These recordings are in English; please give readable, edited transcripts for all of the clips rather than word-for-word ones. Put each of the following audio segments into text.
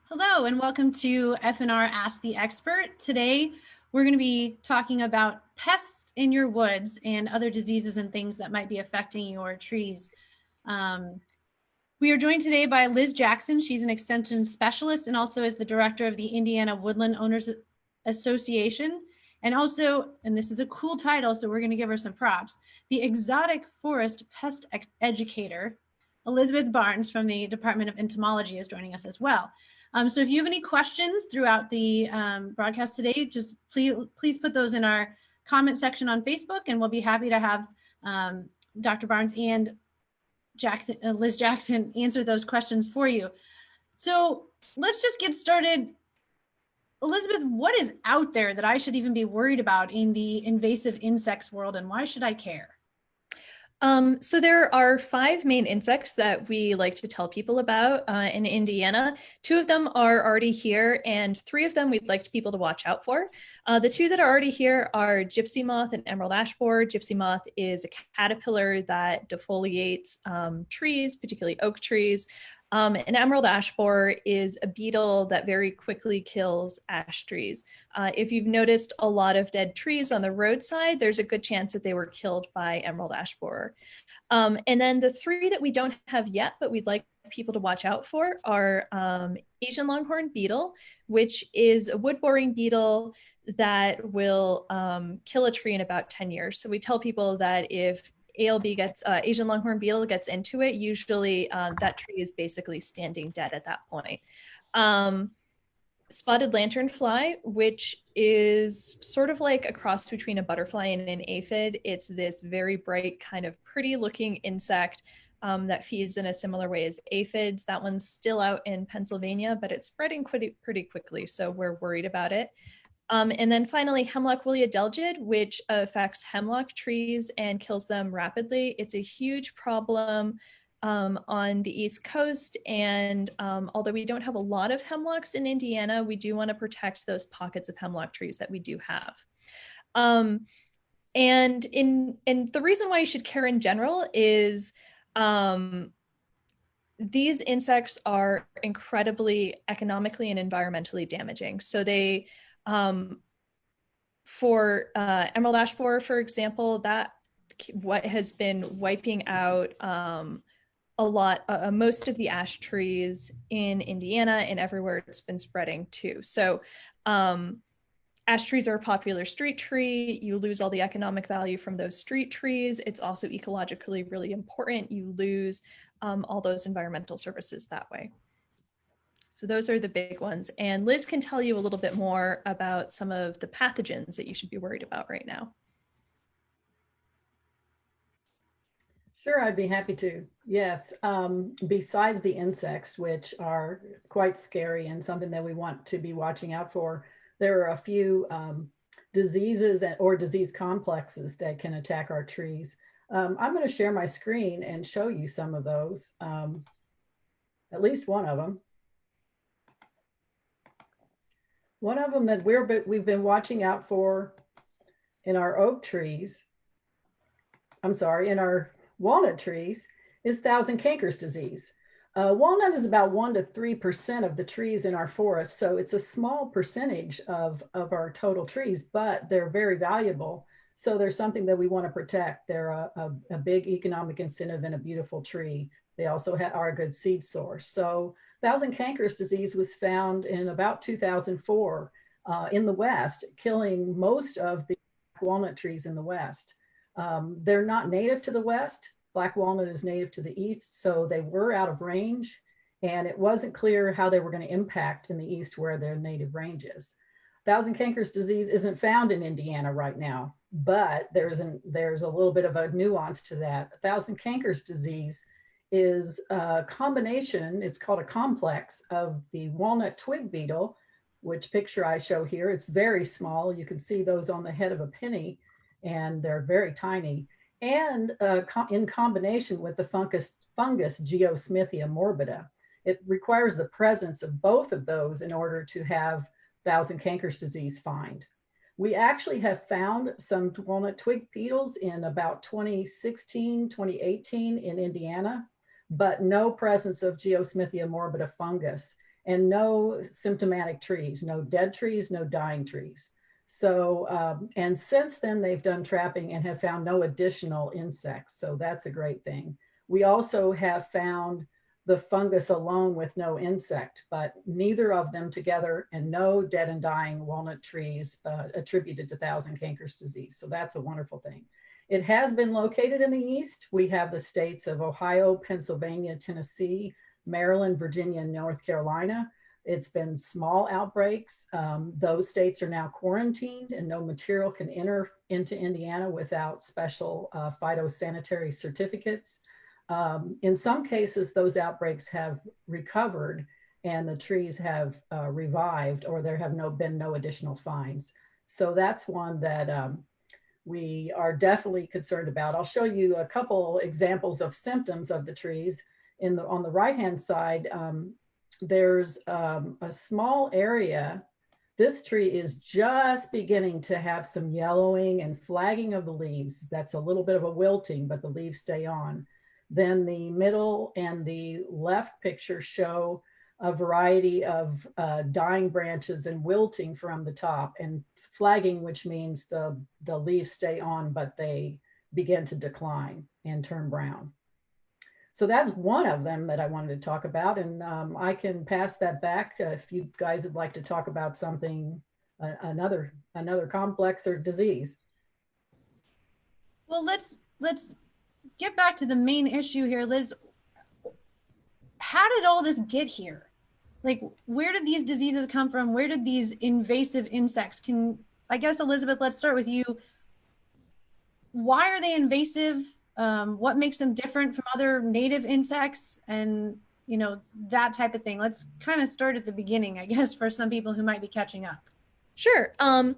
Hello and welcome to FNR Ask the Expert. Today we're going to be talking about pests in your woods and other diseases and things that might be affecting your trees. We are joined today by Liz Jackson. She's an extension specialist and also is the director of the Indiana Woodland Owners Association. And also, and this is a cool title, so we're going to give her some props, the Exotic Forest Pest Educator. Elizabeth Barnes from the Department of Entomology is joining us as well. So if you have any questions throughout the broadcast today, just please put those in our comment section on Facebook, and we'll be happy to have Dr. Barnes and Liz Jackson answer those questions for you. So let's just get started. Elizabeth, what is out there that I should even be worried about in the invasive insects world, and why should I care? So there are 5 main insects that we like to tell people about in Indiana. 2 of them are already here, and 3 of them we'd like people to watch out for. The 2 that are already here are gypsy moth and emerald ash borer. Gypsy moth is a caterpillar that defoliates trees, particularly oak trees. An emerald ash borer is a beetle that very quickly kills ash trees. If you've noticed a lot of dead trees on the roadside, there's a good chance that they were killed by emerald ash borer. And then the 3 that we don't have yet, but we'd like people to watch out for are Asian longhorn beetle, which is a wood boring beetle that will kill a tree in about 10 years. So we tell people that if Asian longhorn beetle gets into it, usually that tree is basically standing dead at that point. Spotted lanternfly, which is sort of like a cross between a butterfly and an aphid. It's this very bright, kind of pretty looking insect that feeds in a similar way as aphids. That one's still out in Pennsylvania, but it's spreading pretty quickly, so we're worried about it. And then finally, hemlock woolly adelgid, which affects hemlock trees and kills them rapidly. It's a huge problem on the East Coast. And although we don't have a lot of hemlocks in Indiana, we do want to protect those pockets of hemlock trees that we do have. And the reason why you should care in general is these insects are incredibly economically and environmentally damaging. So they for emerald ash borer, for example, that what has been wiping out most of the ash trees in Indiana and everywhere it's been spreading to. So ash trees are a popular street tree. You lose all the economic value from those street trees. It's also ecologically really important. You lose all those environmental services that way. So those are the big ones. And Liz can tell you a little bit more about some of the pathogens that you should be worried about right now. Sure, I'd be happy to. Yes, besides the insects, which are quite scary and something that we want to be watching out for, there are a few diseases or disease complexes that can attack our trees. I'm going to share my screen and show you some of those, at least one of them. One of them that we've been watching out for in our oak trees, in our walnut trees, is thousand cankers disease. Walnut is about 1 to 3% of the trees in our forest, so it's a small percentage of our total trees, but they're very valuable. So they're something that we want to protect. They're a big economic incentive and a beautiful tree. They also are a good seed source. So thousand cankers disease was found in about 2004 in the West, killing most of the walnut trees in the West. They're not native to the West. Black walnut is native to the East, so they were out of range, and it wasn't clear how they were going to impact in the East where their native range is. Thousand cankers disease isn't found in Indiana right now, but there's a little bit of a nuance to that. Thousand cankers disease is a combination, it's called a complex of the walnut twig beetle, which picture I show here. It's very small. You can see those on the head of a penny, and they're very tiny. And in combination with the fungus Geosmithia morbida. It requires the presence of both of those in order to have thousand cankers disease find. We actually have found some walnut twig beetles in about 2016, 2018 in Indiana, but no presence of Geosmithia morbida fungus. and no symptomatic trees, no dead trees, no dying trees. So, and since then they've done trapping and have found no additional insects. So that's a great thing. We also have found the fungus alone with no insect, but neither of them together, and no dead and dying walnut trees attributed to thousand cankers disease. So that's a wonderful thing. It has been located in the East. We have the states of Ohio, Pennsylvania, Tennessee, Maryland, Virginia, and North Carolina. It's been small outbreaks. Those states are now quarantined and no material can enter into Indiana without special phytosanitary certificates. In some cases, those outbreaks have recovered and the trees have revived, or there have been no additional fines. So that's one that we are definitely concerned about. I'll show you a couple examples of symptoms of the trees. On the right-hand side, there's a small area. This tree is just beginning to have some yellowing and flagging of the leaves. That's a little bit of a wilting, but the leaves stay on. Then the middle and the left picture show a variety of dying branches and wilting from the top, and flagging, which means the leaves stay on, but they begin to decline and turn brown. So that's one of them that I wanted to talk about, and I can pass that back if you guys would like to talk about something, another complex or disease. Well, let's get back to the main issue here, Liz. How did all this get here? Like, where did these diseases come from? Where did these invasive insects I guess, Elizabeth, let's start with you. Why are they invasive? What makes them different from other native insects, and that type of thing? Let's kind of start at the beginning, I guess, for some people who might be catching up. Sure. I'll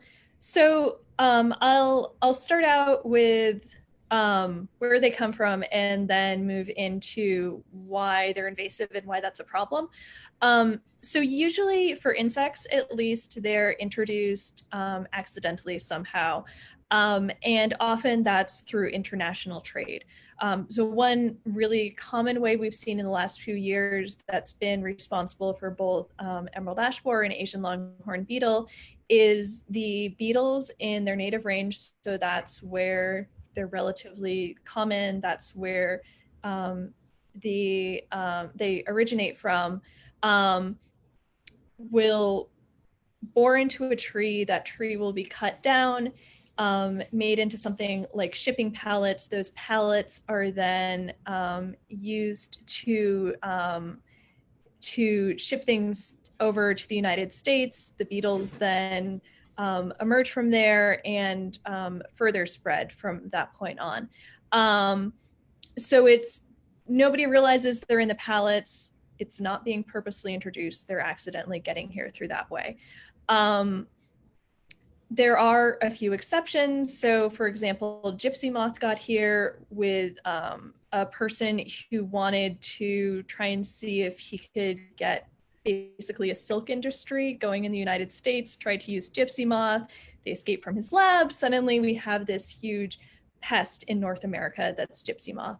start out with where they come from and then move into why they're invasive and why that's a problem. So usually for insects, at least, they're introduced accidentally somehow. And often that's through international trade. So one really common way we've seen in the last few years that's been responsible for both emerald ash borer and Asian longhorn beetle is the beetles in their native range. So that's where they're relatively common. That's where they originate from. Will bore into a tree. That tree will be cut down, made into something like shipping pallets. Those pallets are then used to ship things over to the United States. The beetles then emerge from there and further spread from that point on. So nobody realizes they're in the pallets. It's not being purposely introduced. They're accidentally getting here through that way. There are a few exceptions. So for example, Gypsy moth got here with a person who wanted to try and see if he could get basically a silk industry going in the United States, tried to use Gypsy moth. They escaped from his lab. Suddenly we have this huge pest in North America that's Gypsy moth.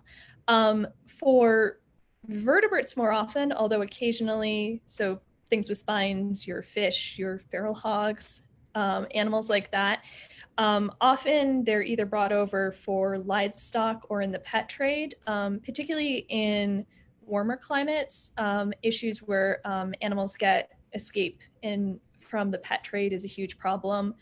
For vertebrates more often, although occasionally, so things with spines, your fish, your feral hogs, animals like that, often they're either brought over for livestock or in the pet trade, particularly in warmer climates. Issues where animals escape from the pet trade is a huge problem.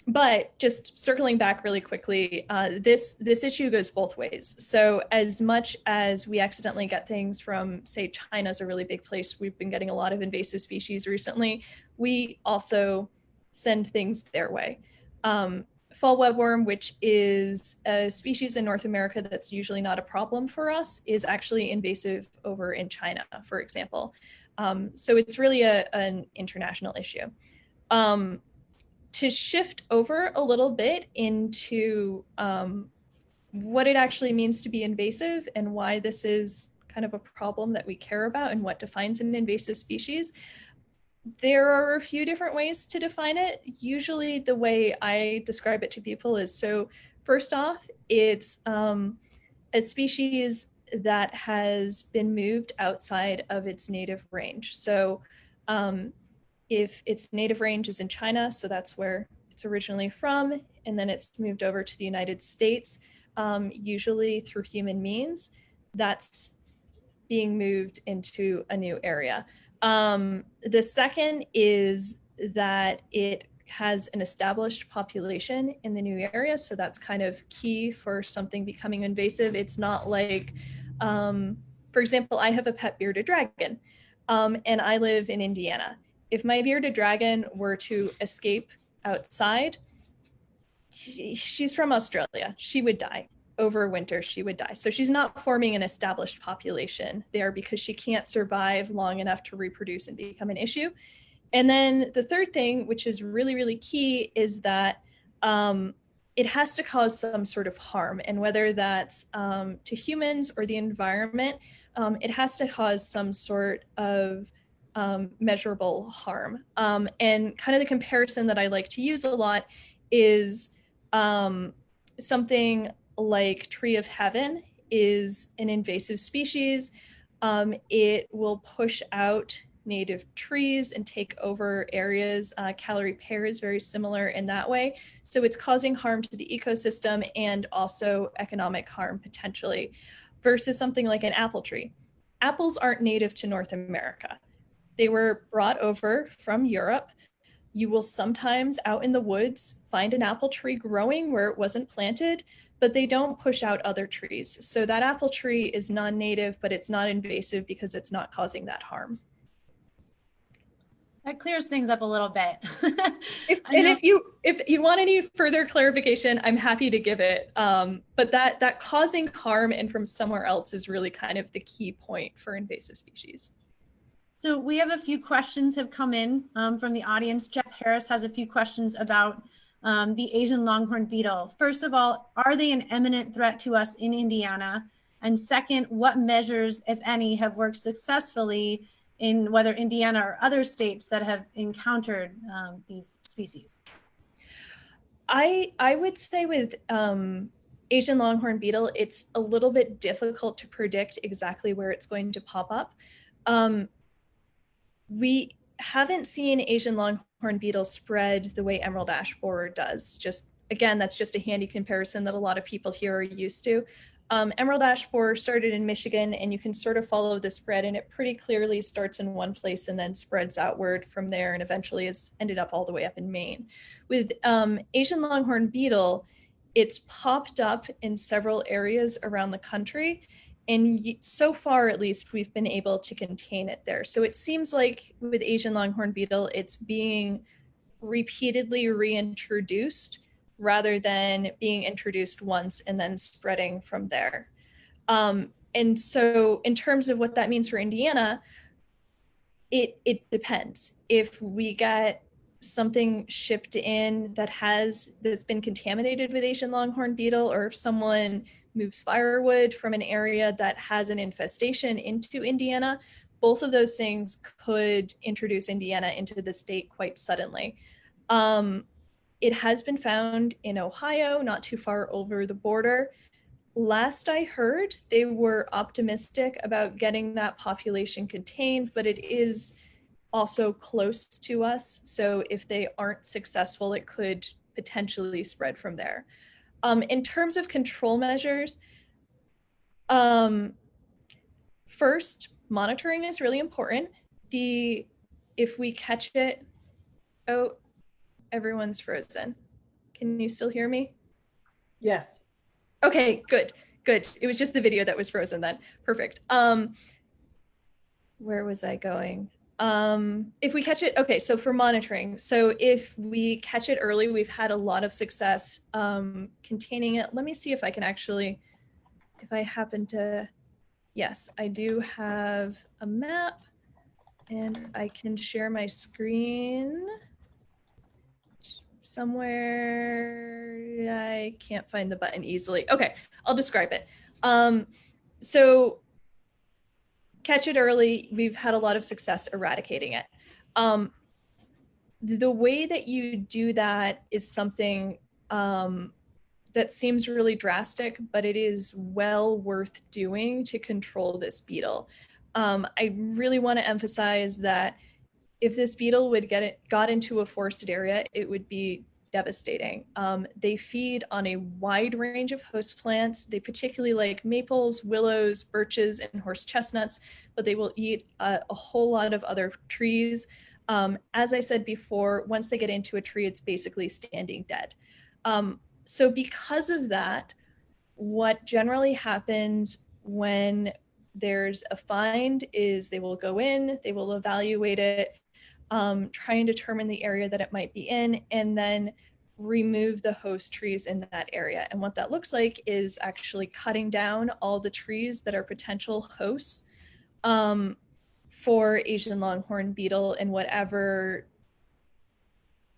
But just circling back really quickly, this issue goes both ways. So as much as we accidentally get things from, say, China's a really big place, we've been getting a lot of invasive species recently, we also send things their way. Fall webworm, which is a species in North America that's usually not a problem for us, is actually invasive over in China, for example. So it's really an international issue. To shift over a little bit into what it actually means to be invasive and why this is kind of a problem that we care about and what defines an invasive species, there are a few different ways to define it. Usually the way I describe it to people is, so first off, it's a species that has been moved outside of its native range. So if its native range is in China, so that's where it's originally from, and then it's moved over to the United States, usually through human means, that's being moved into a new area. The second is that it has an established population in the new area. So that's kind of key for something becoming invasive. It's not like, for example, I have a pet bearded dragon, and I live in Indiana. If my bearded dragon were to escape outside, she's from Australia. She would die. Over winter, she would die. So she's not forming an established population there because she can't survive long enough to reproduce and become an issue. And then the third thing, which is really, really key, is that it has to cause some sort of harm. And whether that's to humans or the environment, it has to cause some sort of measurable harm. And kind of the comparison that I like to use a lot is something like tree of heaven is an invasive species. It will push out native trees and take over areas. Calorie pear is very similar in that way. So it's causing harm to the ecosystem and also economic harm potentially, versus something like an apple tree. Apples aren't native to North America. They were brought over from Europe. You will sometimes out in the woods find an apple tree growing where it wasn't planted, but they don't push out other trees. So that apple tree is non-native, but it's not invasive because it's not causing that harm. That clears things up a little bit. If you want any further clarification, I'm happy to give it. But that causing harm and from somewhere else is really kind of the key point for invasive species. So we have a few questions have come in from the audience. Jeff Harris has a few questions about the Asian longhorn beetle. First of all, are they an imminent threat to us in Indiana? And second, what measures, if any, have worked successfully in whether Indiana or other states that have encountered these species? I would say with Asian longhorn beetle, it's a little bit difficult to predict exactly where it's going to pop up. We haven't seen Asian longhorn beetle spread the way emerald ash borer does. Just again, that's just a handy comparison that a lot of people here are used to. Emerald ash borer started in Michigan, and you can sort of follow the spread, and it pretty clearly starts in one place and then spreads outward from there, and eventually has ended up all the way up in Maine. With Asian longhorn beetle, it's popped up in several areas around the country, and so far, at least, we've been able to contain it there. So it seems like with Asian longhorn beetle, it's being repeatedly reintroduced rather than being introduced once and then spreading from there. And so in terms of what that means for Indiana, it depends. If we get something shipped in that's been contaminated with Asian longhorn beetle, or if someone moves firewood from an area that has an infestation into Indiana, both of those things could introduce Indiana into the state quite suddenly. It has been found in Ohio, not too far over the border. Last I heard, they were optimistic about getting that population contained, but it is also close to us. So if they aren't successful, it could potentially spread from there. In terms of control measures, first, monitoring is really important. If we catch it, oh, everyone's frozen. Can you still hear me? Yes. Okay, good. It was just the video that was frozen then. Perfect. Where was I going? If we catch it, okay, so for monitoring, so if we catch it early, we've had a lot of success containing it. Let me see if I can actually, if I happen to, yes, I do have a map and I can share my screen somewhere. I can't find the button easily. Okay, I'll describe it. So catch it early, we've had a lot of success eradicating it. The way that you do that is something that seems really drastic, but it is well worth doing to control this beetle. I really want to emphasize that if this beetle got into a forested area, it would be devastating. They feed on a wide range of host plants. They particularly like maples, willows, birches, and horse chestnuts, but they will eat a whole lot of other trees. As I said before, once they get into a tree, it's basically standing dead. So because of that, what generally happens when there's a find is they will go in, they will evaluate it, try and determine the area that it might be in, and then remove the host trees in that area. And what that looks like is actually cutting down all the trees that are potential hosts for Asian longhorn beetle in whatever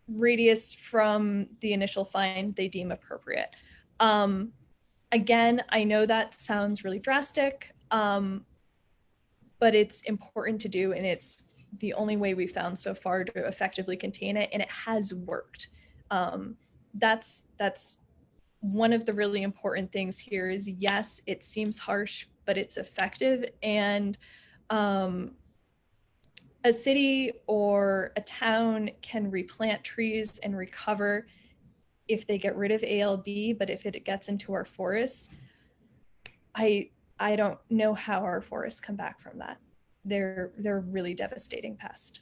radius from the initial find they deem appropriate. Again, I know that sounds really drastic, but it's important to do, and it's the only way we've found so far to effectively contain it, and it has worked. That's one of the really important things here is, yes, it seems harsh, but it's effective. And a city or a town can replant trees and recover if they get rid of ALB, but if it gets into our forests, I don't know how our forests come back from that. They're really devastating pest.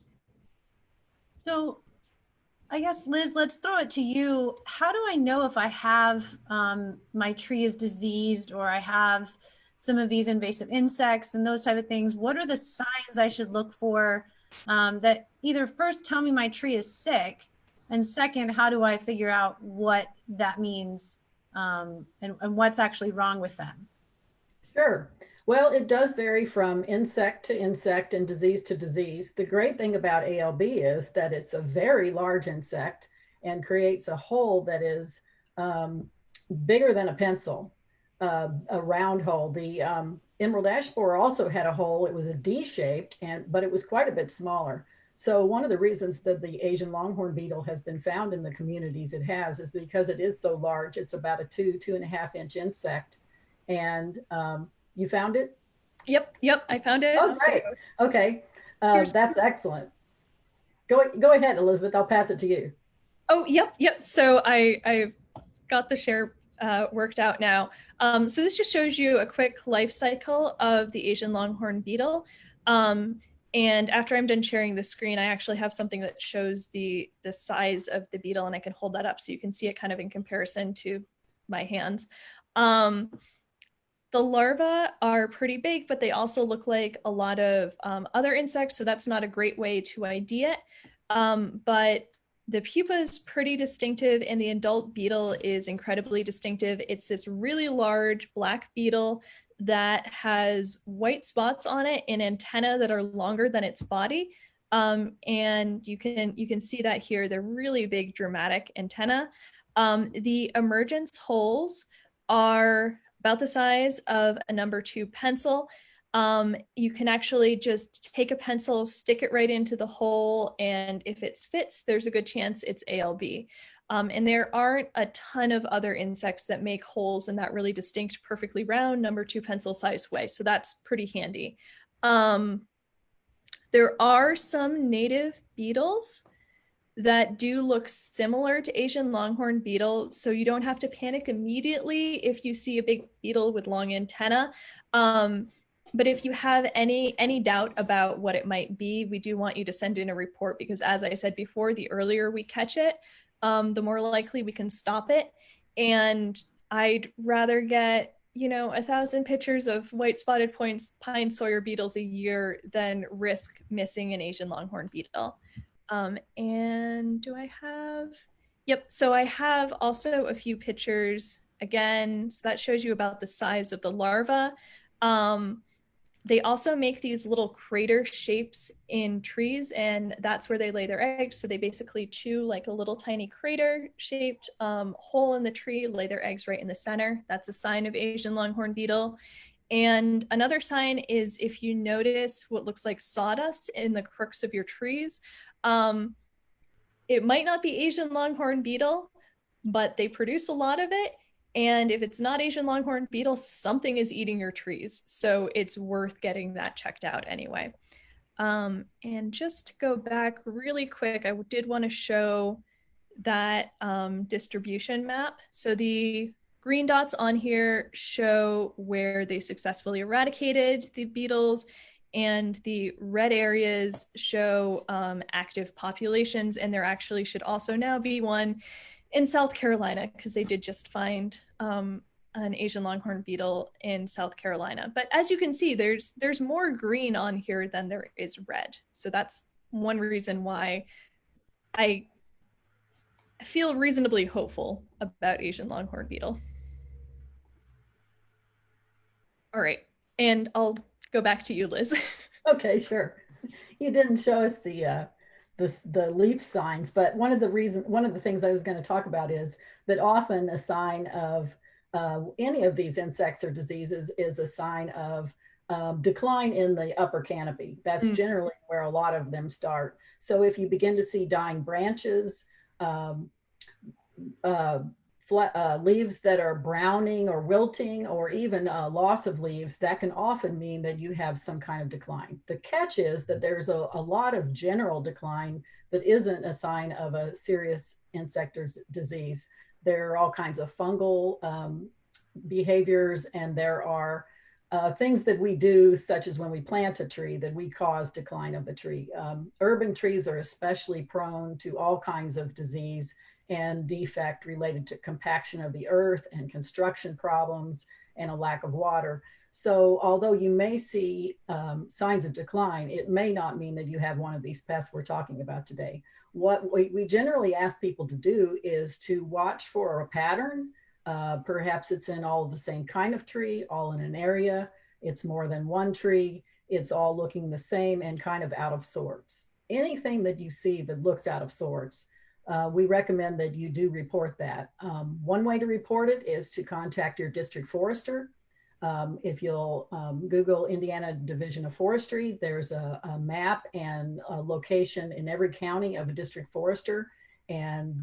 So I guess, Liz, let's throw it to you. How do I know if I have my tree is diseased, or I have some of these invasive insects and those type of things? What are the signs I should look for that either first tell me my tree is sick, and second, how do I figure out what that means and what's actually wrong with them? Sure. Well, it does vary from insect to insect and disease to disease. The great thing about ALB is that it's a very large insect and creates a hole that is bigger than a pencil, a round hole. The emerald ash borer also had a hole. It was a D-shaped, but it was quite a bit smaller. So one of the reasons that the Asian longhorn beetle has been found in the communities it has is because it is so large. It's about a 2.5 inch insect. And you found it? Yep, I found it. Oh, great. So, okay, that's excellent. Go ahead, Elizabeth. I'll pass it to you. Oh, yep. So I got the share worked out now. So this just shows you a quick life cycle of the Asian longhorn beetle. And after I'm done sharing the screen, I actually have something that shows the size of the beetle, and I can hold that up so you can see it kind of in comparison to my hands. The larvae are pretty big, but they also look like a lot of other insects, so that's not a great way to ID it. But the pupa is pretty distinctive, and the adult beetle is incredibly distinctive. It's this really large black beetle that has white spots on it and antennae that are longer than its body. And you can see that here. They're really big, dramatic antennae. The emergence holes are about the size of a number 2 pencil. You can actually just take a pencil, stick it right into the hole, and if it fits, there's a good chance it's ALB. And there aren't a ton of other insects that make holes in that really distinct, perfectly round number 2 pencil size way. So that's pretty handy. There are some native beetles that do look similar to Asian longhorn beetle, so you don't have to panic immediately if you see a big beetle with long antenna. But if you have any doubt about what it might be, we do want you to send in a report, because as I said before, the earlier we catch it, the more likely we can stop it. And I'd rather get 1,000 pictures of white spotted pine sawyer beetles a year than risk missing an Asian longhorn beetle. And do I have? Yep, so I have also a few pictures again. So that shows you about the size of the larva. They also make these little crater shapes in trees, and that's where they lay their eggs. So they basically chew like a little tiny crater shaped hole in the tree, lay their eggs right in the center. That's a sign of Asian longhorn beetle. And another sign is if you notice what looks like sawdust in the crooks of your trees, it might not be Asian longhorn beetle, but they produce a lot of it. And if it's not Asian longhorn beetle, something is eating your trees. So it's worth getting that checked out anyway. And just to go back really quick, I did want to show that distribution map. So the green dots on here show where they successfully eradicated the beetles, and the red areas show active populations, and there actually should also now be one in South Carolina, because they did just find an Asian longhorn beetle in South Carolina. But as you can see, there's more green on here than there is red. So that's one reason why I feel reasonably hopeful about Asian longhorn beetle. All right, and I'll go back to you, Liz. Okay, sure. You didn't show us the leaf signs, but one of the things I was going to talk about is that often a sign of any of these insects or diseases is a sign of decline in the upper canopy. That's generally where a lot of them start. So if you begin to see dying branches, leaves that are browning or wilting, or even loss of leaves, that can often mean that you have some kind of decline. The catch is that there's a lot of general decline that isn't a sign of a serious insect or disease. There are all kinds of fungal behaviors, and there are things that we do, such as when we plant a tree, that we cause decline of the tree. Urban trees are especially prone to all kinds of disease and defect related to compaction of the earth and construction problems and a lack of water. So although you may see signs of decline, it may not mean that you have one of these pests we're talking about today. What we generally ask people to do is to watch for a pattern. Perhaps it's in all of the same kind of tree, all in an area. It's more than one tree. It's all looking the same and kind of out of sorts. Anything that you see that looks out of sorts, we recommend that you do report that. One way to report it is to contact your district forester. If you'll Google Indiana Division of Forestry, there's a map and a location in every county of a district forester, and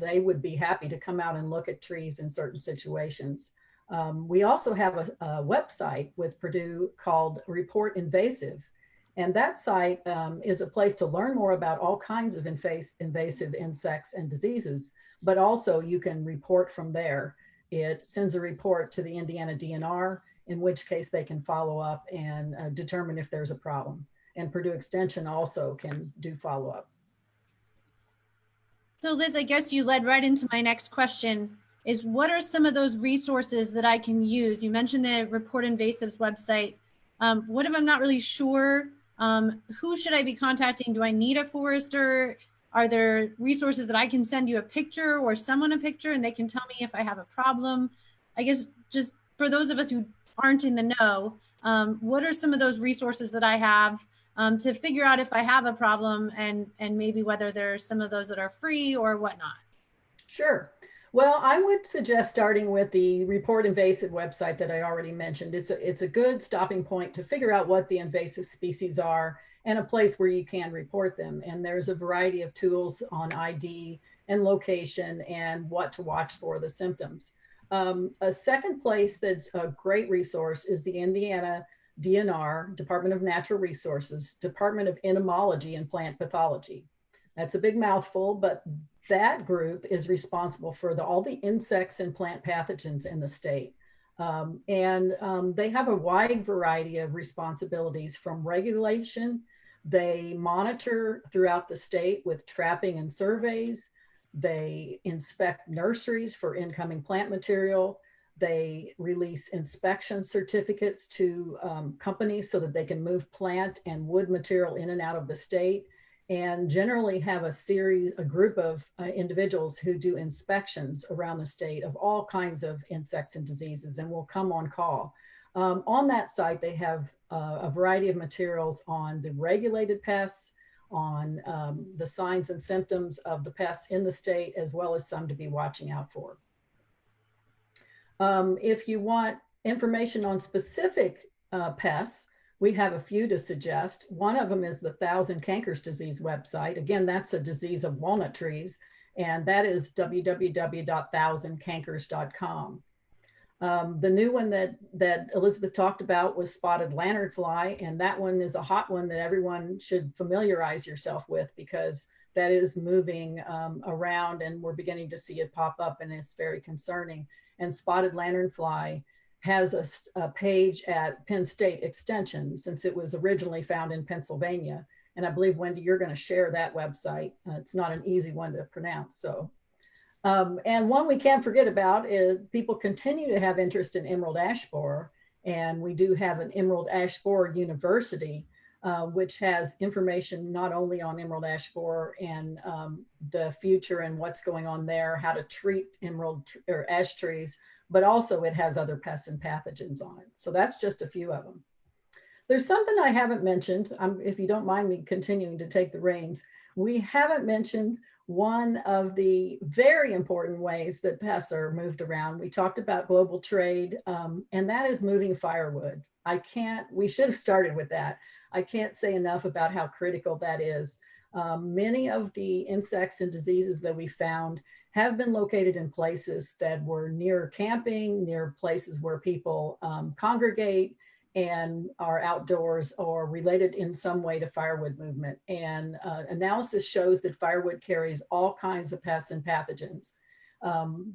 they would be happy to come out and look at trees in certain situations. We also have a website with Purdue called Report Invasive. And that site is a place to learn more about all kinds of invasive insects and diseases, but also you can report from there. It sends a report to the Indiana DNR, in which case they can follow up and determine if there's a problem. And Purdue Extension also can do follow-up. So Liz, I guess you led right into my next question, is what are some of those resources that I can use? You mentioned the Report Invasives website. What if I'm not really sure? Who should I be contacting? Do I need a forester? Are there resources that I can send you a picture or someone a picture and they can tell me if I have a problem? I guess just for those of us who aren't in the know, what are some of those resources that I have to figure out if I have a problem, and maybe whether there's some of those that are free or whatnot? Sure. Well, I would suggest starting with the Report Invasive website that I already mentioned. It's a good stopping point to figure out what the invasive species are and a place where you can report them. And there's a variety of tools on ID and location and what to watch for the symptoms. A second place that's a great resource is the Indiana DNR, Department of Natural Resources, Department of Entomology and Plant Pathology. That's a big mouthful, but that group is responsible for all the insects and plant pathogens in the state. They have a wide variety of responsibilities, from regulation. They monitor throughout the state with trapping and surveys. They inspect nurseries for incoming plant material. They release inspection certificates to companies so that they can move plant and wood material in and out of the state, and generally have a group of individuals who do inspections around the state of all kinds of insects and diseases, and will come on call. On that site, they have a variety of materials on the regulated pests, on the signs and symptoms of the pests in the state, as well as some to be watching out for. If you want information on specific pests, we have a few to suggest. One of them is the 1000 Cankers disease website. Again, that's a disease of walnut trees. and that is www.thousandcankers.com. The new one that Elizabeth talked about was spotted lanternfly, and that one is a hot one that everyone should familiarize yourself with, because that is moving around, and we're beginning to see it pop up, and it's very concerning. And spotted lanternfly has a page at Penn State Extension, since it was originally found in Pennsylvania. And I believe, Wendy, you're going to share that website. It's not an easy one to pronounce. So, and one we can't forget about is people continue to have interest in emerald ash borer. And we do have an emerald ash borer university, which has information not only on emerald ash borer and the future and what's going on there, how to treat emerald or ash trees, but also it has other pests and pathogens on it. So that's just a few of them. There's something I haven't mentioned, if you don't mind me continuing to take the reins. We haven't mentioned one of the very important ways that pests are moved around. We talked about global trade, and that is moving firewood. We should have started with that. I can't say enough about how critical that is. Many of the insects and diseases that we found have been located in places that were near camping, near places where people congregate and are outdoors or related in some way to firewood movement. And analysis shows that firewood carries all kinds of pests and pathogens.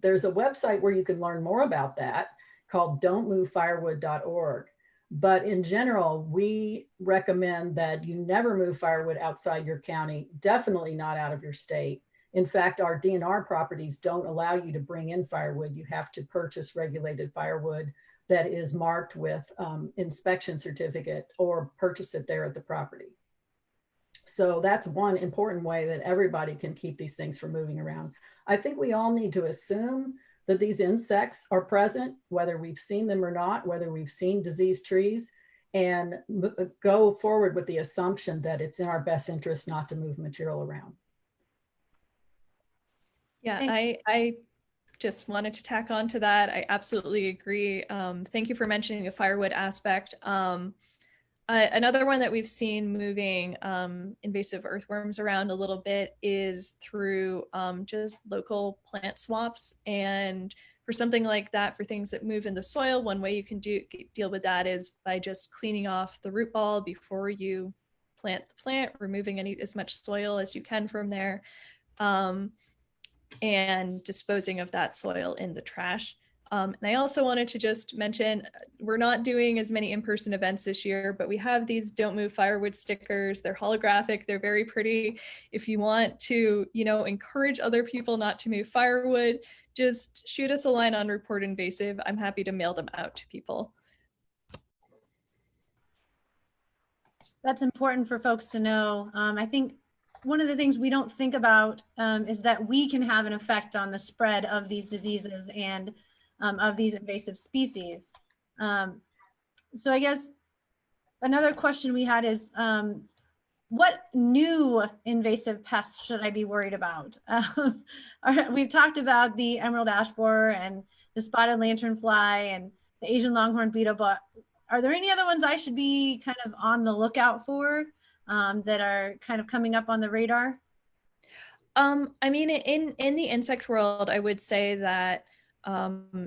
There's a website where you can learn more about that called don'tmovefirewood.org. But in general, we recommend that you never move firewood outside your county, definitely not out of your state. In fact, our DNR properties don't allow you to bring in firewood. You have to purchase regulated firewood that is marked with inspection certificate, or purchase it there at the property. So that's one important way that everybody can keep these things from moving around. I think we all need to assume that these insects are present, whether we've seen them or not, whether we've seen diseased trees, and go forward with the assumption that it's in our best interest not to move material around. Yeah, I just wanted to tack on to that. I absolutely agree. Thank you for mentioning the firewood aspect. Another one that we've seen moving invasive earthworms around a little bit is through just local plant swaps. And for something like that, for things that move in the soil, one way you can deal with that is by just cleaning off the root ball before you plant the plant, removing as much soil as you can from there. And disposing of that soil in the trash. And I also wanted to just mention, we're not doing as many in-person events this year, but we have these Don't Move Firewood stickers. They're holographic, they're very pretty. If you want to, encourage other people not to move firewood, just shoot us a line on Report Invasive. I'm happy to mail them out to people. That's important for folks to know. I think one of the things we don't think about is that we can have an effect on the spread of these diseases and of these invasive species. So I guess another question we had is, what new invasive pests should I be worried about? We've talked about the emerald ash borer and the spotted lanternfly and the Asian longhorn beetle, but are there any other ones I should be kind of on the lookout for? That are kind of coming up on the radar? I mean, in the insect world, I would say that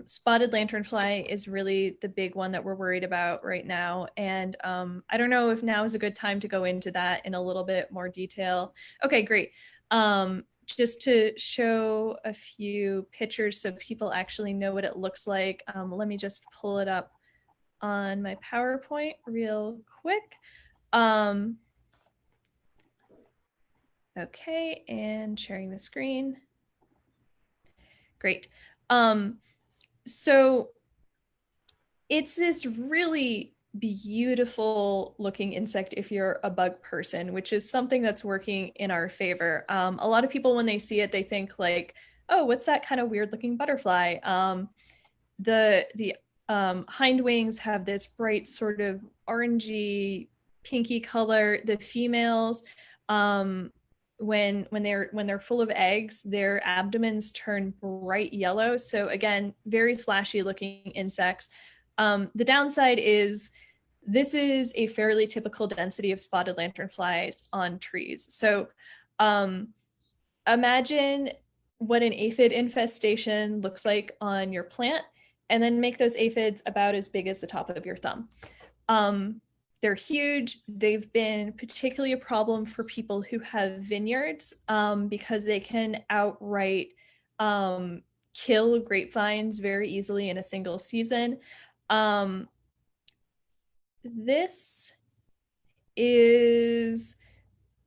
spotted lanternfly is really the big one that we're worried about right now. And I don't know if now is a good time to go into that in a little bit more detail. Okay, great. Just to show a few pictures so people actually know what it looks like. Let me just pull it up on my PowerPoint real quick. Okay, and sharing the screen. Great. So it's this really beautiful looking insect if you're a bug person, which is something that's working in our favor. A lot of people, when they see it, they think like, oh, what's that kind of weird looking butterfly? The hind wings have this bright sort of orangey, pinky color. The females, when they're full of eggs, their abdomens turn bright yellow. So again, very flashy looking insects. The downside is this is a fairly typical density of spotted lanternflies on trees. So imagine what an aphid infestation looks like on your plant, and then make those aphids about as big as the top of your thumb. They're huge. They've been particularly a problem for people who have vineyards because they can outright kill grapevines very easily in a single season. This is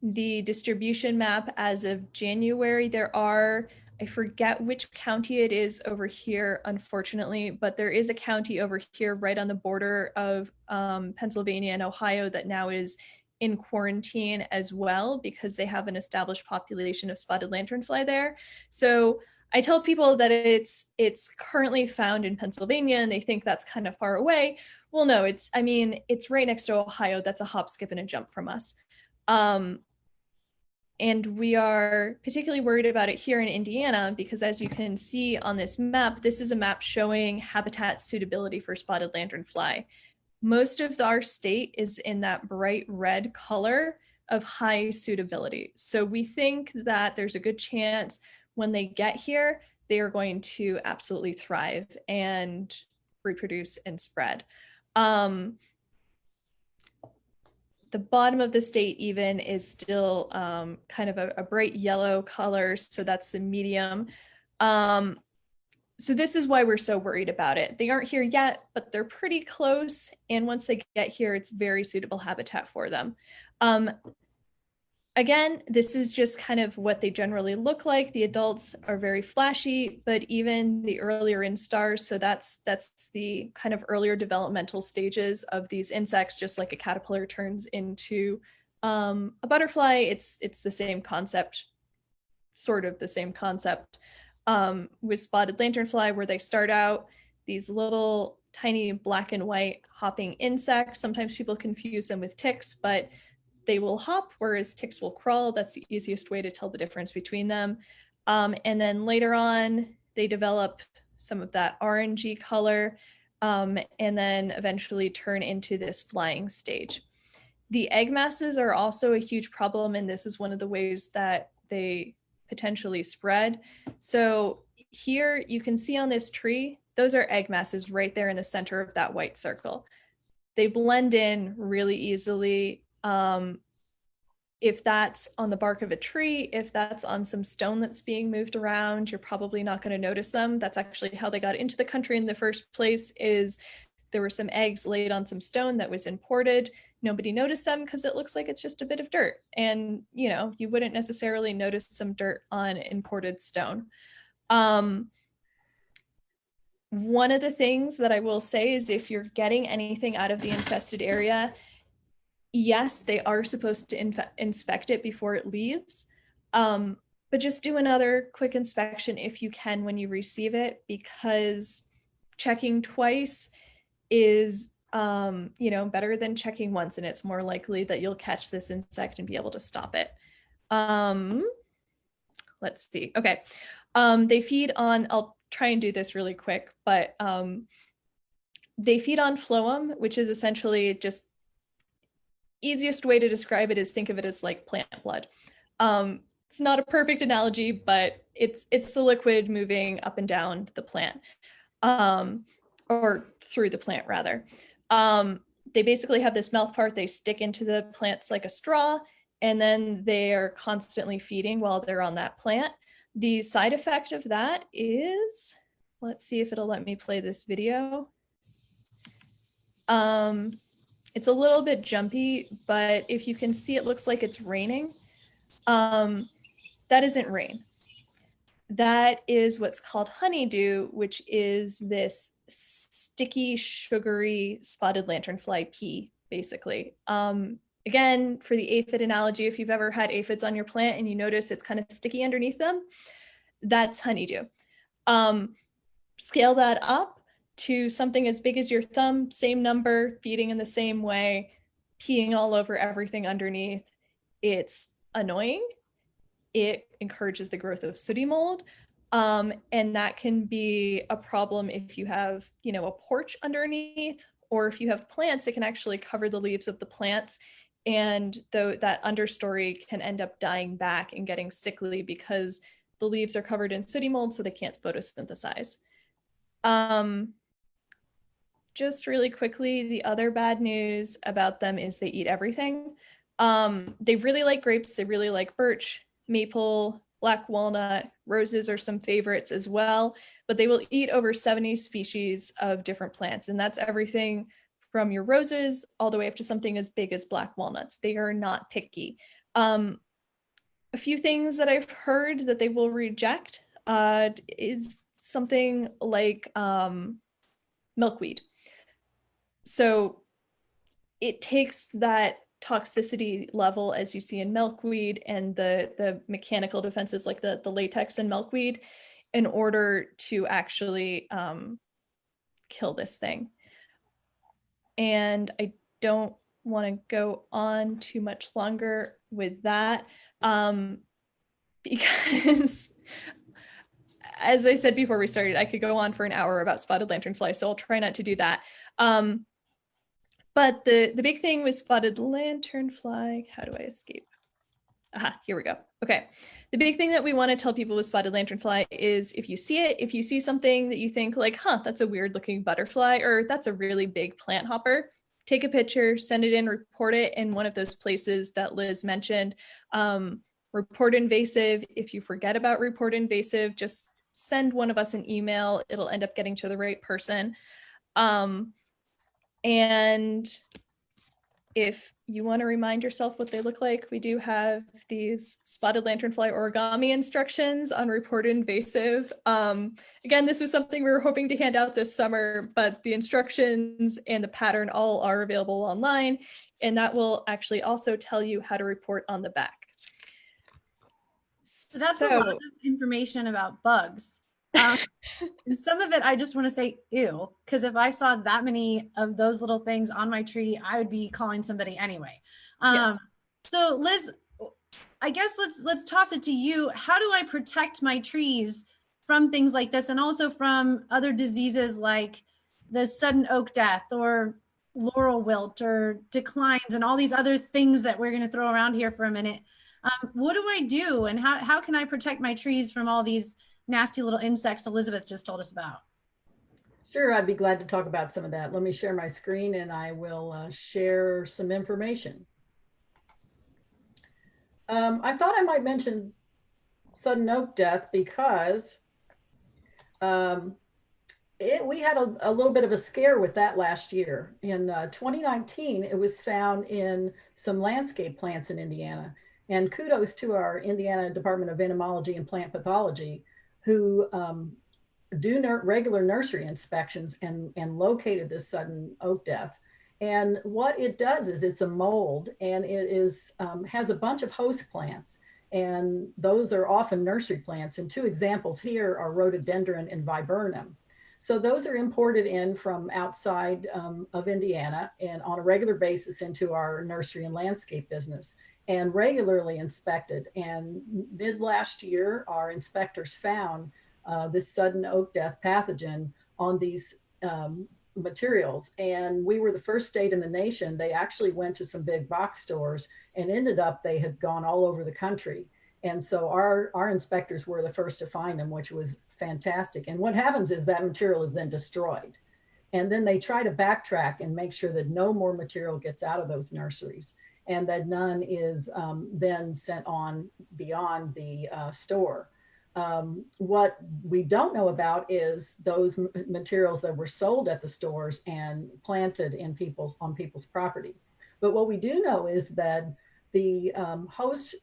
the distribution map as of January. There are, I forget which county it is over here, unfortunately, but there is a county over here right on the border of Pennsylvania and Ohio that now is in quarantine as well because they have an established population of spotted lanternfly there. So I tell people that it's currently found in Pennsylvania and they think that's kind of far away. Well, no, it's right next to Ohio. That's a hop, skip, and a jump from us. And we are particularly worried about it here in Indiana because, as you can see on this map, this is a map showing habitat suitability for spotted lanternfly. Most of our state is in that bright red color of high suitability. So we think that there's a good chance when they get here, they are going to absolutely thrive and reproduce and spread. The bottom of the state even is still kind of a bright yellow color, so that's the medium. So this is why we're so worried about it. They aren't here yet, but they're pretty close, and once they get here, it's very suitable habitat for them. Again, this is just kind of what they generally look like. The adults are very flashy, but even the earlier instars, so that's the kind of earlier developmental stages of these insects, just like a caterpillar turns into a butterfly. It's the same concept, sort of the same concept with spotted lanternfly, where they start out these little tiny black and white hopping insects. Sometimes people confuse them with ticks, but they will hop, whereas ticks will crawl. That's the easiest way to tell the difference between them. And then later on, they develop some of that orangey color, and then eventually turn into this flying stage. The egg masses are also a huge problem, and this is one of the ways that they potentially spread. So here you can see on this tree, those are egg masses right there in the center of that white circle. They blend in really easily. If that's on the bark of a tree, if that's on some stone that's being moved around, you're probably not going to notice them. That's actually how they got into the country in the first place, is there were some eggs laid on some stone that was imported. Nobody noticed them because it looks like it's just a bit of dirt. And, you know, you wouldn't necessarily notice some dirt on imported stone. One of the things that I will say is if you're getting anything out of the infested area, yes, they are supposed to inspect it before it leaves, but just do another quick inspection if you can when you receive it, because checking twice is better than checking once, and it's more likely that you'll catch this insect and be able to stop it. Let's see. Okay. They feed on, I'll try and do this really quick, but they feed on phloem, which is essentially just, easiest way to describe it is think of it as like plant blood. It's not a perfect analogy, but it's the liquid moving up and down the plant, or through the plant rather. They basically have this mouth part, they stick into the plants like a straw, and then they are constantly feeding while they're on that plant. The side effect of that is, let's see if it'll let me play this video. It's a little bit jumpy, but if you can see, it looks like it's raining. That isn't rain. That is what's called honeydew, which is this sticky, sugary spotted lanternfly pea, basically. Again, for the aphid analogy, if you've ever had aphids on your plant and you notice it's kind of sticky underneath them, that's honeydew. Scale that up to something as big as your thumb, same number, feeding in the same way, peeing all over everything underneath. It's annoying. It encourages the growth of sooty mold. And that can be a problem if you have, a porch underneath, or if you have plants, it can actually cover the leaves of the plants. And though that understory can end up dying back and getting sickly because the leaves are covered in sooty mold, so they can't photosynthesize. Just really quickly, the other bad news about them is they eat everything. They really like grapes, they really like birch, maple, black walnut, roses are some favorites as well, but they will eat over 70 species of different plants, and that's everything from your roses all the way up to something as big as black walnuts. They are not picky. A few things that I've heard that they will reject is something like milkweed. So it takes that toxicity level as you see in milkweed and the mechanical defenses like the latex in milkweed in order to actually kill this thing. And I don't want to go on too much longer with that because as I said before we started, I could go on for an hour about spotted lanternfly, so I'll try not to do that. But the big thing with spotted lanternfly, how do I escape? Aha, here we go. Okay. The big thing that we want to tell people with spotted lanternfly is if you see it, if you see something that you think like, huh, that's a weird looking butterfly, or that's a really big plant hopper, take a picture, send it in, report it in one of those places that Liz mentioned. Report invasive. If you forget about report invasive, just send one of us an email. It'll end up getting to the right person. And if you want to remind yourself what they look like, we do have these spotted lanternfly origami instructions on report invasive. Again, this was something we were hoping to hand out this summer, but the instructions and the pattern all are available online, and that will actually also tell you how to report on the back. So that's a lot of information about bugs. And some of it, I just want to say, ew, because if I saw that many of those little things on my tree, I would be calling somebody anyway. Yes. So Liz, I guess let's toss it to you. How do I protect my trees from things like this, and also from other diseases like the sudden oak death or laurel wilt or declines and all these other things that we're going to throw around here for a minute? What do I do, and how can I protect my trees from all these nasty little insects Elizabeth just told us about? Sure, I'd be glad to talk about some of that. Let me share my screen and I will share some information. I thought I might mention sudden oak death because we had a little bit of a scare with that last year. In 2019, it was found in some landscape plants in Indiana. And kudos to our Indiana Department of Entomology and Plant Pathology, who do regular nursery inspections and located this sudden oak death. And what it does is it's a mold, and it is has a bunch of host plants, and those are often nursery plants. And two examples here are rhododendron and viburnum. So those are imported in from outside of Indiana and on a regular basis into our nursery and landscape business, and regularly inspected. And mid last year, our inspectors found this sudden oak death pathogen on these materials. And we were the first state in the nation. They actually went to some big box stores and ended up, they had gone all over the country. And so our inspectors were the first to find them, which was fantastic. And what happens is that material is then destroyed. And then they try to backtrack and make sure that no more material gets out of those nurseries, and that none is then sent on beyond the store. What we don't know about is those materials that were sold at the stores and planted in on people's property. But what we do know is that the host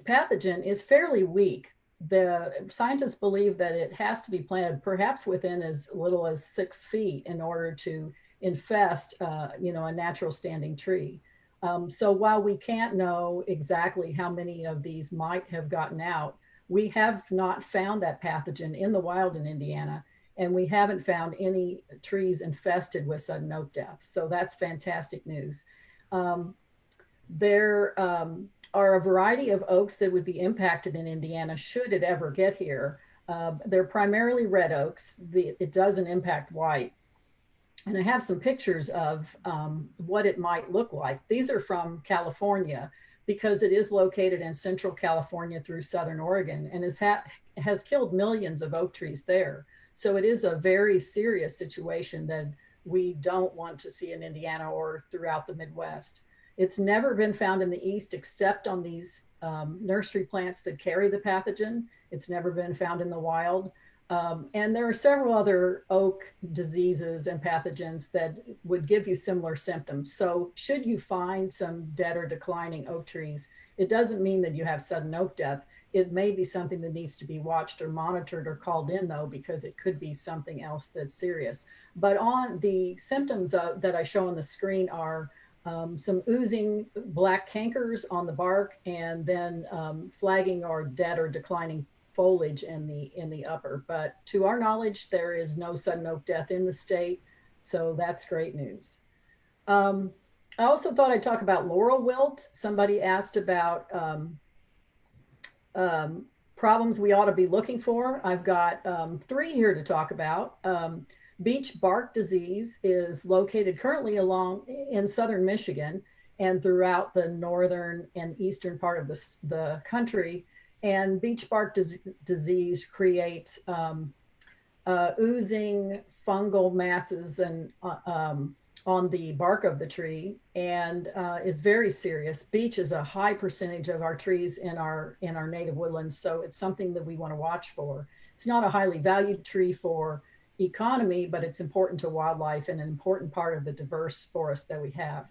pathogen is fairly weak. The scientists believe that it has to be planted perhaps within as little as 6 feet in order to infest, a natural standing tree. So while we can't know exactly how many of these might have gotten out, we have not found that pathogen in the wild in Indiana, and we haven't found any trees infested with sudden oak death. So that's fantastic news. There are a variety of oaks that would be impacted in Indiana should it ever get here. They're primarily red oaks. It doesn't impact white. And I have some pictures of what it might look like. These are from California, because it is located in Central California through Southern Oregon and has killed millions of oak trees there. So it is a very serious situation that we don't want to see in Indiana or throughout the Midwest. It's never been found in the East except on these nursery plants that carry the pathogen. It's never been found in the wild. And there are several other oak diseases and pathogens that would give you similar symptoms. So should you find some dead or declining oak trees, it doesn't mean that you have sudden oak death. It may be something that needs to be watched or monitored or called in, though, because it could be something else that's serious. But on the symptoms that I show on the screen are some oozing black cankers on the bark, and then flagging or dead or declining foliage in the upper. But to our knowledge, there is no sudden oak death in the state, so that's great news. I also thought I'd talk about Laurel Wilt. Somebody asked about problems we ought to be looking for. I've got 3 here to talk about. Beech bark disease is located currently in southern Michigan and throughout the northern and eastern part of the country. And beech bark disease creates oozing fungal masses and on the bark of the tree, and is very serious. Beech is a high percentage of our trees in our native woodlands, so it's something that we want to watch for. It's not a highly valued tree for economy, but it's important to wildlife and an important part of the diverse forest that we have.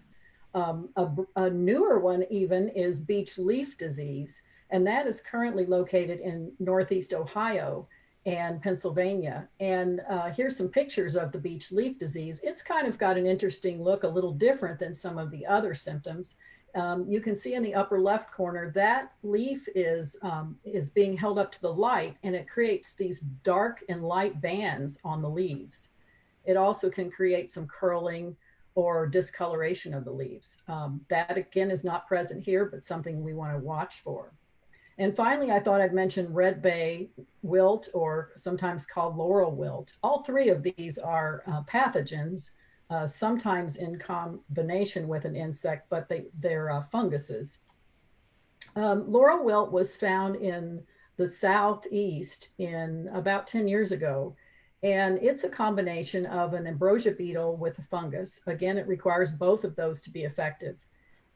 A newer one even is beech leaf disease, and that is currently located in Northeast Ohio and Pennsylvania. And here's some pictures of the beech leaf disease. It's kind of got an interesting look, a little different than some of the other symptoms. You can see in the upper left corner, that leaf is being held up to the light, and it creates these dark and light bands on the leaves. It also can create some curling or discoloration of the leaves. That again is not present here, but something we want to watch for. And finally, I thought I'd mention red bay wilt, or sometimes called laurel wilt. All 3 of these are pathogens, sometimes in combination with an insect, but they're funguses. Laurel wilt was found in the southeast in about 10 years ago, and it's a combination of an ambrosia beetle with a fungus. Again, it requires both of those to be effective,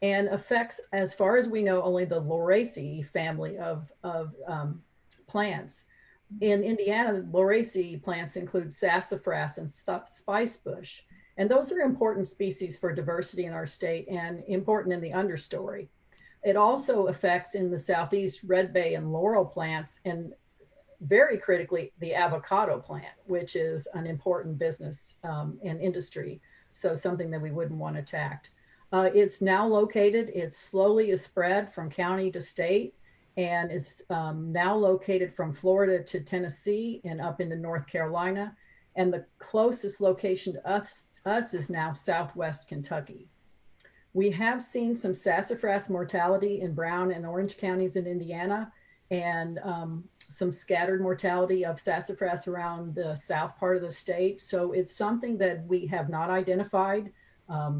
and affects, as far as we know, only the Lauraceae family of plants. In Indiana, Lauraceae plants include sassafras and spicebush, and those are important species for diversity in our state and important in the understory. It also affects in the southeast red bay and laurel plants, and very critically the avocado plant, which is an important business and industry, so something that we wouldn't want attacked. It's now located, it slowly is spread from county to state, and is now located from Florida to Tennessee and up into North Carolina. And the closest location to us is now Southwest Kentucky. We have seen some sassafras mortality in Brown and Orange counties in Indiana, and some scattered mortality of sassafras around the south part of the state. So it's something that we have not identified.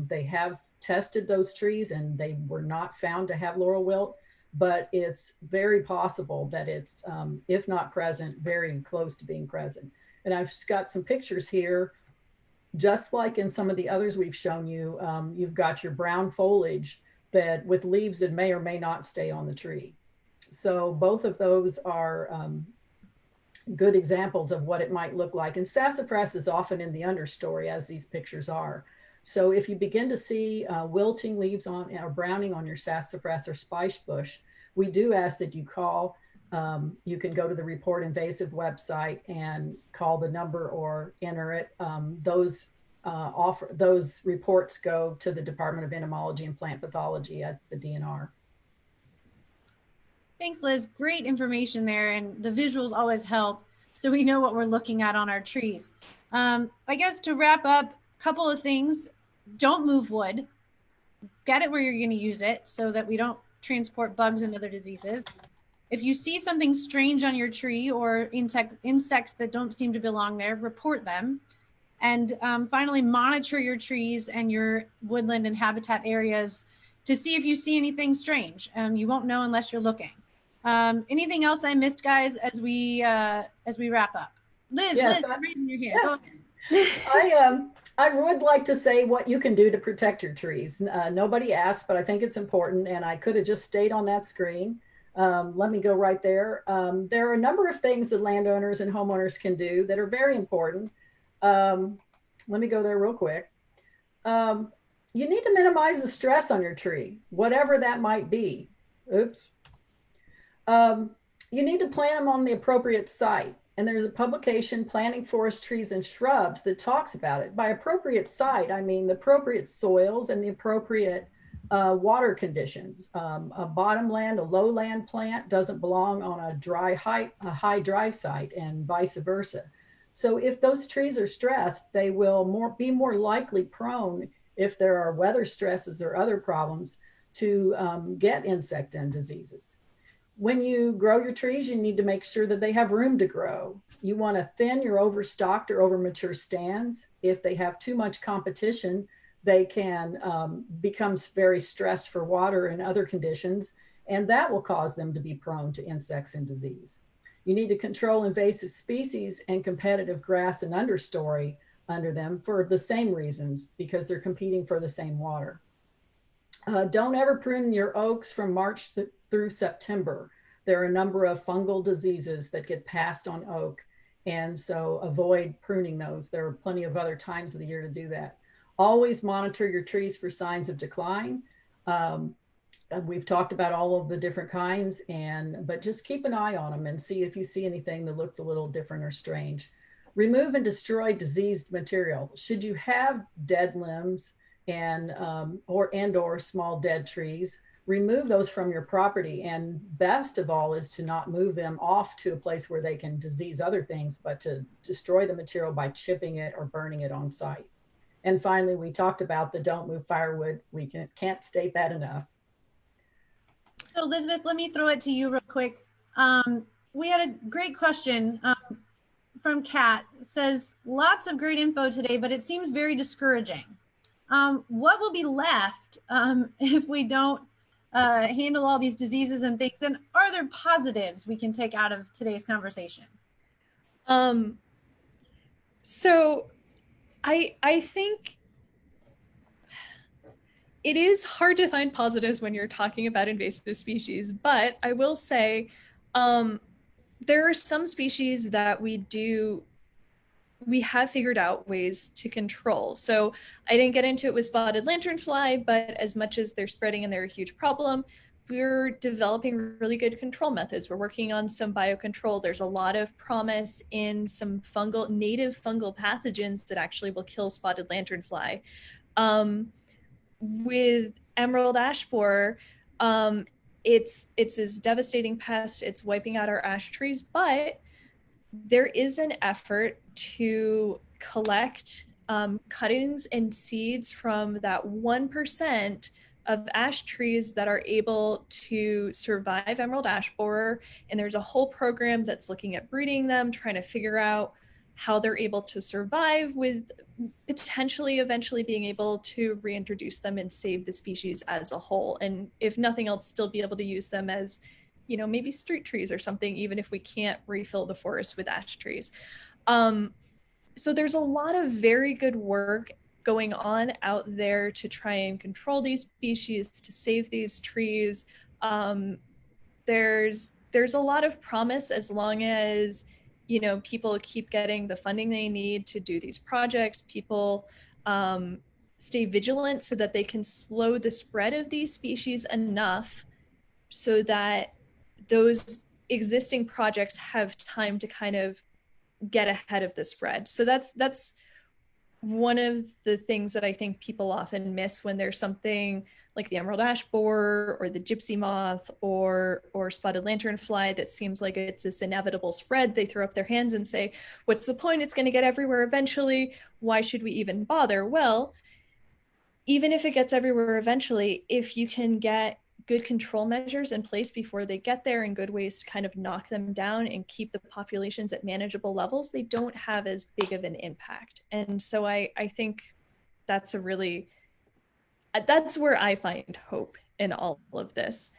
They have tested those trees and they were not found to have laurel wilt, but it's very possible that it's, if not present, very close to being present. And I've got some pictures here, just like in some of the others we've shown you. You've got your brown foliage that with leaves that may or may not stay on the tree. So both of those are good examples of what it might look like. And sassafras is often in the understory, as these pictures are. So if you begin to see wilting leaves on or browning on your sassafras or spicebush, we do ask that you call. You can go to the Report Invasive website and call the number or enter it. Those reports go to the Department of Entomology and Plant Pathology at the DNR. Thanks, Liz. Great information there, and the visuals always help so we know what we're looking at on our trees. I guess to wrap up, a couple of things. Don't move wood. Get it where you're going to use it so that we don't transport bugs and other diseases. If you see something strange on your tree or insects that don't seem to belong there, report them. And finally, monitor your trees and your woodland and habitat areas to see if you see anything strange. You won't know unless you're looking. Anything else I missed, guys, as we wrap up? Liz, Yes, Liz, raising your hand. yeah. Go ahead. I would like to say what you can do to protect your trees. Nobody asked, but I think it's important, and I could have just stayed on that screen. Let me go right there. There are a number of things that landowners and homeowners can do that are very important. Let me go there real quick. You need to minimize the stress on your tree, whatever that might be. Oops. You need to plant them on the appropriate site. And there's a publication, Planting Forest Trees and Shrubs, that talks about it. By appropriate site, I mean the appropriate soils and the appropriate water conditions. A bottomland, a lowland plant doesn't belong on a high dry site, and vice versa. So if those trees are stressed, they will be more likely prone, if there are weather stresses or other problems, to get insect and diseases. When you grow your trees, you need to make sure that they have room to grow. You want to thin your overstocked or overmature stands. If they have too much competition, they can become very stressed for water and other conditions, and that will cause them to be prone to insects and disease. You need to control invasive species and competitive grass and understory under them for the same reasons, because they're competing for the same water. Don't ever prune your oaks from March through September. There are a number of fungal diseases that get passed on oak, and so avoid pruning those. There are plenty of other times of the year to do that. Always monitor your trees for signs of decline. We've talked about all of the different kinds, but just keep an eye on them and see if you see anything that looks a little different or strange. Remove and destroy diseased material. Should you have dead limbs or small dead trees, remove those from your property. And best of all is to not move them off to a place where they can disease other things, but to destroy the material by chipping it or burning it on site. And finally, we talked about the don't move firewood. We can't state that enough. So Elizabeth, let me throw it to you real quick. We had a great question from Kat. It says, lots of great info today, but it seems very discouraging. What will be left if we don't handle all these diseases and things? And are there positives we can take out of today's conversation? So I think it is hard to find positives when you're talking about invasive species, but I will say there are some species that we have figured out ways to control. So I didn't get into it with spotted lanternfly, but as much as they're spreading and they're a huge problem, we're developing really good control methods. We're working on some biocontrol. There's a lot of promise in some native fungal pathogens that actually will kill spotted lanternfly. With emerald ash borer, it's this devastating pest. It's wiping out our ash trees, but there is an effort to collect cuttings and seeds from that 1% of ash trees that are able to survive emerald ash borer. And there's a whole program that's looking at breeding them, trying to figure out how they're able to survive, with potentially eventually being able to reintroduce them and save the species as a whole. And if nothing else, still be able to use them as, maybe street trees or something, even if we can't refill the forest with ash trees. So there's a lot of very good work going on out there to try and control these species, to save these trees. There's a lot of promise as long as, people keep getting the funding they need to do these projects. People stay vigilant so that they can slow the spread of these species enough so that those existing projects have time to kind of get ahead of the spread. So that's one of the things that I think people often miss when there's something like the emerald ash borer or the gypsy moth or spotted lanternfly that seems like it's this inevitable spread. They throw up their hands and say, what's the point? It's going to get everywhere eventually. Why should we even bother? Well, even if it gets everywhere eventually, if you can get good control measures in place before they get there and good ways to kind of knock them down and keep the populations at manageable levels, they don't have as big of an impact. And so I think that's a really that's where I find hope in all of this.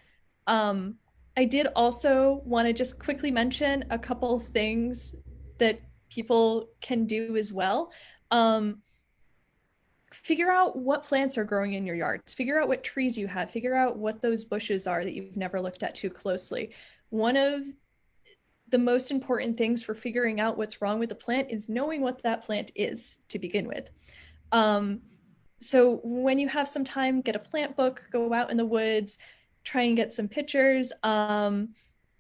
I did also want to just quickly mention a couple things that people can do as well. Figure out what plants are growing in your yards, figure out what trees you have, figure out what those bushes are that you've never looked at too closely. One of the most important things for figuring out what's wrong with the plant is knowing what that plant is to begin with. So when you have some time, get a plant book, go out in the woods, try and get some pictures.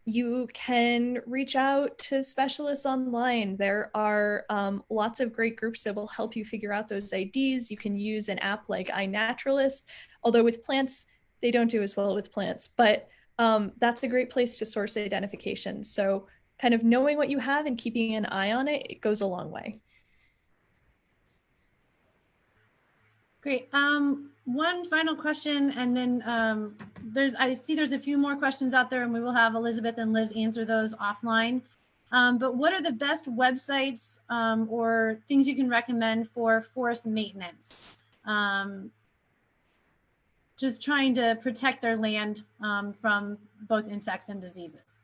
You can reach out to specialists online. There are lots of great groups that will help you figure out those IDs. You can use an app like iNaturalist, although with plants, they don't do as well with plants, but that's a great place to source identification. So kind of knowing what you have and keeping an eye on it, it goes a long way. Great. One final question, and then I see there's a few more questions out there, and we will have Elizabeth and Liz answer those offline. But what are the best websites or things you can recommend for forest maintenance? Just trying to protect their land from both insects and diseases.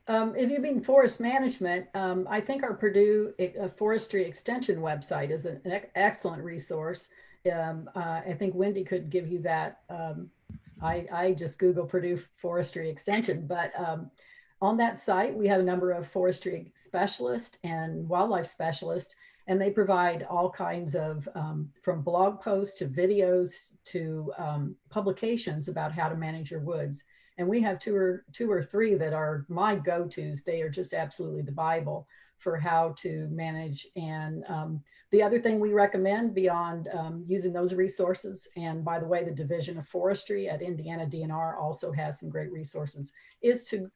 If you mean forest management, I think our Purdue Forestry Extension website is an excellent resource. I think Wendy could give you that. I just Google Purdue Forestry Extension, but on that site, we have a number of forestry specialists and wildlife specialists, and they provide all kinds of, from blog posts to videos to publications about how to manage your woods. And we have two or three that are my go-tos. They are just absolutely the Bible for how to manage. And the other thing we recommend beyond using those resources, and by the way, the Division of Forestry at Indiana DNR also has some great resources, is to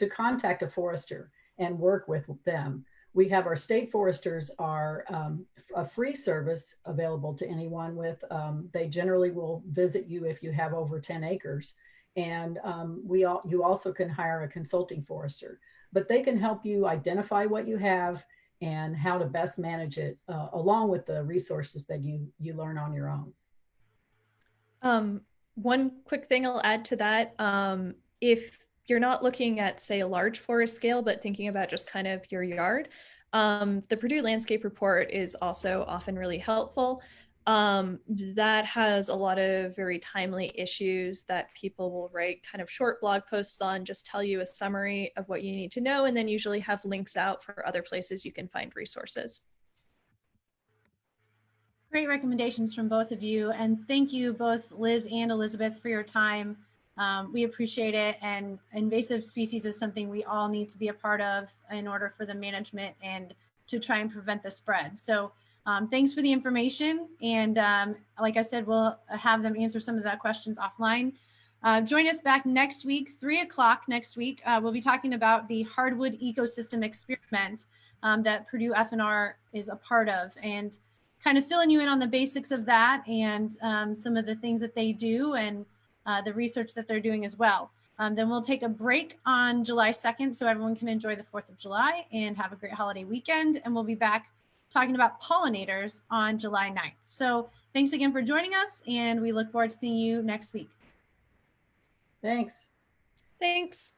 contact a forester and work with them. We have our state foresters are a free service available to anyone with, they generally will visit you if you have over 10 acres. And you also can hire a consulting forester, but they can help you identify what you have and how to best manage it, along with the resources that you learn on your own. One quick thing I'll add to that, if you're not looking at, say, a large forest scale, but thinking about just kind of your yard, the Purdue Landscape Report is also often really helpful. That has a lot of very timely issues that people will write kind of short blog posts on, just tell you a summary of what you need to know, and then usually have links out for other places you can find resources. Great recommendations from both of you. And thank you both Liz and Elizabeth for your time. We appreciate it. And invasive species is something we all need to be a part of in order for the management and to try and prevent the spread. So thanks for the information. And like I said, we'll have them answer some of that questions offline. Join us back next week, 3 o'clock next week. We'll be talking about the hardwood ecosystem experiment that Purdue FNR is a part of, and kind of filling you in on the basics of that and some of the things that they do and the research that they're doing as well. Then we'll take a break on July 2nd so everyone can enjoy the 4th of July and have a great holiday weekend. And we'll be back talking about pollinators on July 9th. So thanks again for joining us, and we look forward to seeing you next week. Thanks. Thanks.